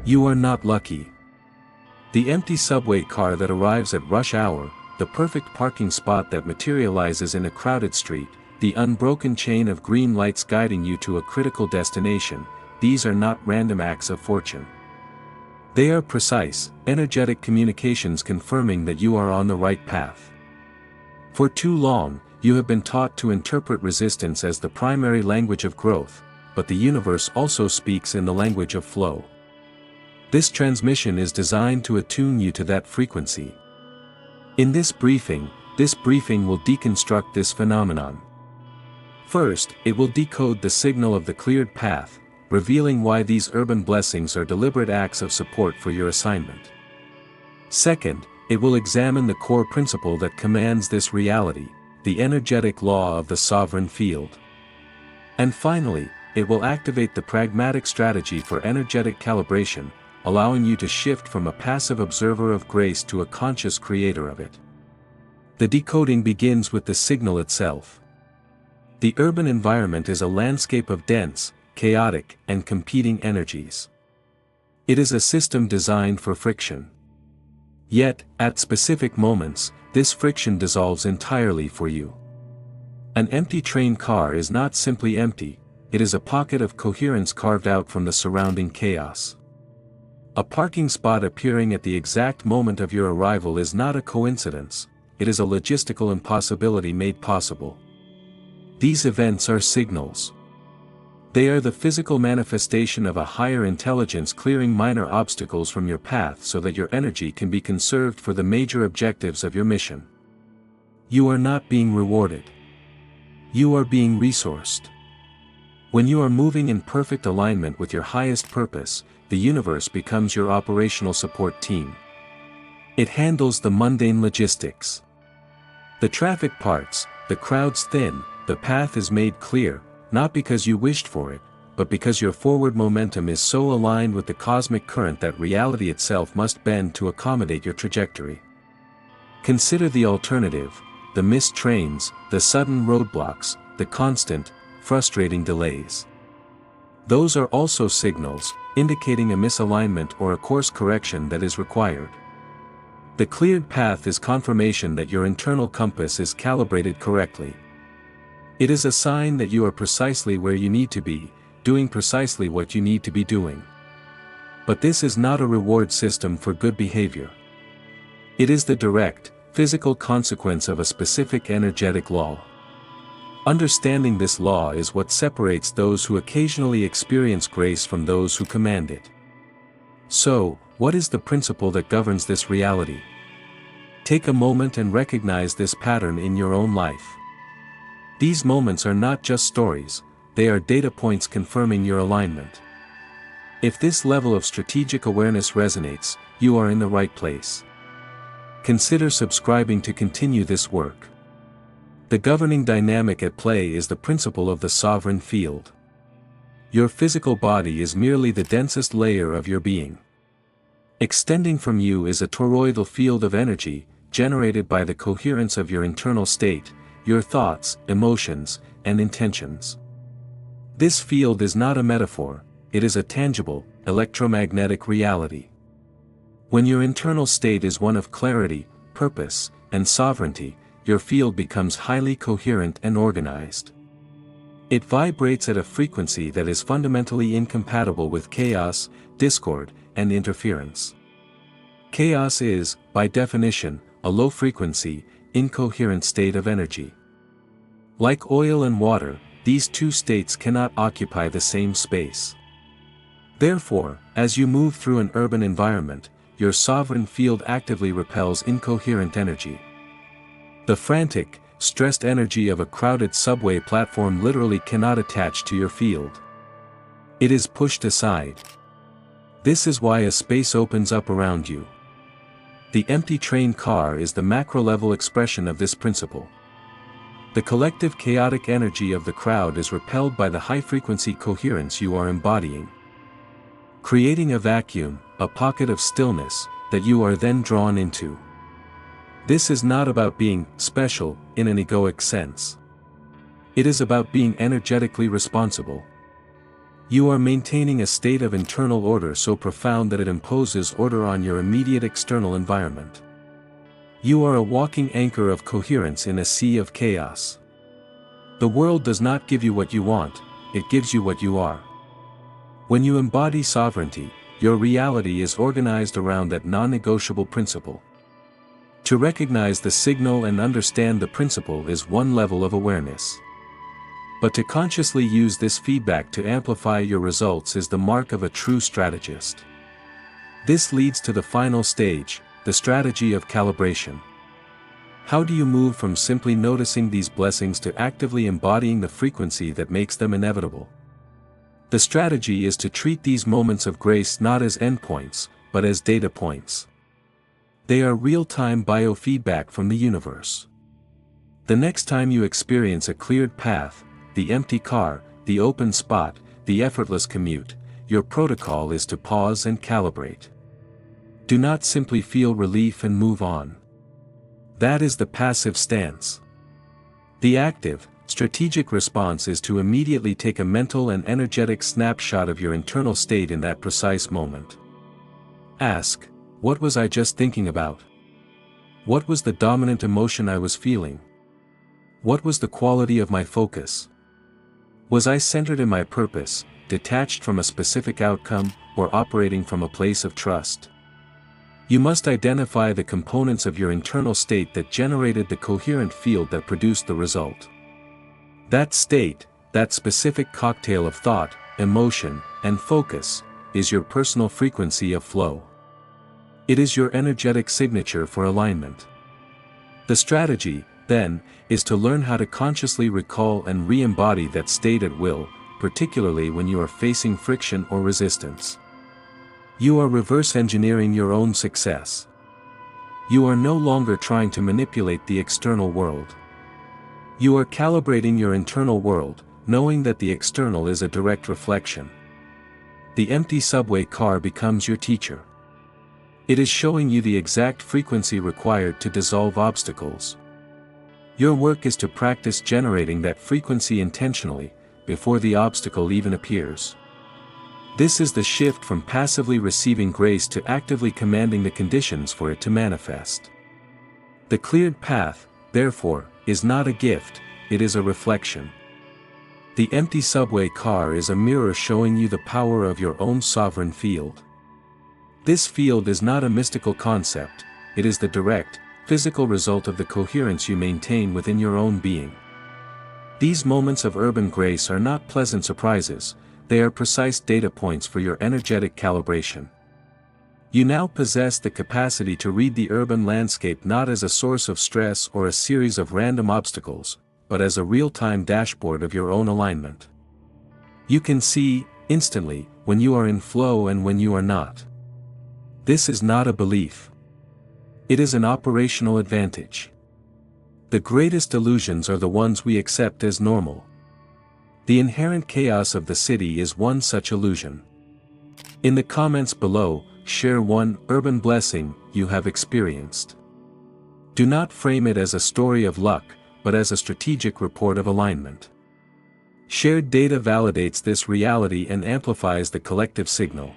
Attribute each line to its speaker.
Speaker 1: You are not lucky. The empty subway car that arrives at rush hour, the perfect parking spot that materializes in a crowded street, the unbroken chain of green lights guiding you to a critical destination, these are not random acts of fortune. They are precise, energetic communications confirming that you are on the right path. For too long, you have been taught to interpret resistance as the primary language of growth, but the universe also speaks in the language of flow. This transmission is designed to attune you to that frequency. In this briefing will deconstruct this phenomenon. First, it will decode the signal of the cleared path, revealing why these urban blessings are deliberate acts of support for your assignment. Second, it will examine the core principle that commands this reality, the energetic law of the sovereign field. And finally, it will activate the pragmatic strategy for energetic calibration, allowing you to shift from a passive observer of grace to a conscious creator of it. The decoding begins with the signal itself. The urban environment is a landscape of dense, chaotic, and competing energies. It is a system designed for friction. Yet, at specific moments, this friction dissolves entirely for you. An empty train car is not simply empty, it is a pocket of coherence carved out from the surrounding chaos. A parking spot appearing at the exact moment of your arrival is not a coincidence, it is a logistical impossibility made possible. These events are signals. They are the physical manifestation of a higher intelligence clearing minor obstacles from your path so that your energy can be conserved for the major objectives of your mission. You are not being rewarded. You are being resourced. When you are moving in perfect alignment with your highest purpose, the universe becomes your operational support team. It handles the mundane logistics. The traffic parts, the crowds thin, the path is made clear, not because you wished for it, but because your forward momentum is so aligned with the cosmic current that reality itself must bend to accommodate your trajectory. Consider the alternative, the missed trains, the sudden roadblocks, the constant, frustrating delays. Those are also signals, indicating a misalignment or a course correction that is required. The cleared path is confirmation that your internal compass is calibrated correctly. It is a sign that you are precisely where you need to be, doing precisely what you need to be doing. But this is not a reward system for good behavior. It is the direct, physical consequence of a specific energetic law. Understanding this law is what separates those who occasionally experience grace from those who command it. So, what is the principle that governs this reality? Take a moment and recognize this pattern in your own life. These moments are not just stories, they are data points confirming your alignment. If this level of strategic awareness resonates, you are in the right place. Consider subscribing to continue this work. The governing dynamic at play is the principle of the sovereign field. Your physical body is merely the densest layer of your being. Extending from you is a toroidal field of energy, generated by the coherence of your internal state, your thoughts, emotions, and intentions. This field is not a metaphor, it is a tangible, electromagnetic reality. When your internal state is one of clarity, purpose, and sovereignty, your field becomes highly coherent and organized. It vibrates at a frequency that is fundamentally incompatible with chaos, discord, and interference. Chaos is, by definition, a low-frequency, incoherent state of energy. Like oil and water, these two states cannot occupy the same space. Therefore, as you move through an urban environment, your sovereign field actively repels incoherent energy. The frantic, stressed energy of a crowded subway platform literally cannot attach to your field. It is pushed aside. This is why a space opens up around you. The empty train car is the macro-level expression of this principle. The collective chaotic energy of the crowd is repelled by the high-frequency coherence you are embodying, creating a vacuum, a pocket of stillness, that you are then drawn into. This is not about being special in an egoic sense. It is about being energetically responsible. You are maintaining a state of internal order so profound that it imposes order on your immediate external environment. You are a walking anchor of coherence in a sea of chaos. The world does not give you what you want, it gives you what you are. When you embody sovereignty, your reality is organized around that non-negotiable principle. To recognize the signal and understand the principle is one level of awareness. But to consciously use this feedback to amplify your results is the mark of a true strategist. This leads to the final stage, the strategy of calibration. How do you move from simply noticing these blessings to actively embodying the frequency that makes them inevitable? The strategy is to treat these moments of grace not as endpoints, but as data points. They are real-time biofeedback from the universe. The next time you experience a cleared path, the empty car, the open spot, the effortless commute, your protocol is to pause and calibrate. Do not simply feel relief and move on. That is the passive stance. The active, strategic response is to immediately take a mental and energetic snapshot of your internal state in that precise moment. Ask, what was I just thinking about? What was the dominant emotion I was feeling? What was the quality of my focus? Was I centered in my purpose, detached from a specific outcome, or operating from a place of trust? You must identify the components of your internal state that generated the coherent field that produced the result. That state, that specific cocktail of thought, emotion, and focus, is your personal frequency of flow. It is your energetic signature for alignment. The strategy, then, is to learn how to consciously recall and re-embody that state at will, particularly when you are facing friction or resistance. You are reverse engineering your own success. You are no longer trying to manipulate the external world. You are calibrating your internal world, knowing that the external is a direct reflection. The empty subway car becomes your teacher. It is showing you the exact frequency required to dissolve obstacles. Your work is to practice generating that frequency intentionally, before the obstacle even appears. This is the shift from passively receiving grace to actively commanding the conditions for it to manifest. The cleared path, therefore, is not a gift, it is a reflection. The empty subway car is a mirror showing you the power of your own sovereign field. This field is not a mystical concept, it is the direct, physical result of the coherence you maintain within your own being. These moments of urban grace are not pleasant surprises, they are precise data points for your energetic calibration. You now possess the capacity to read the urban landscape not as a source of stress or a series of random obstacles, but as a real-time dashboard of your own alignment. You can see, instantly, when you are in flow and when you are not. This is not a belief. It is an operational advantage. The greatest illusions are the ones we accept as normal. The inherent chaos of the city is one such illusion. In the comments below, share one urban blessing you have experienced. Do not frame it as a story of luck, but as a strategic report of alignment. Shared data validates this reality and amplifies the collective signal.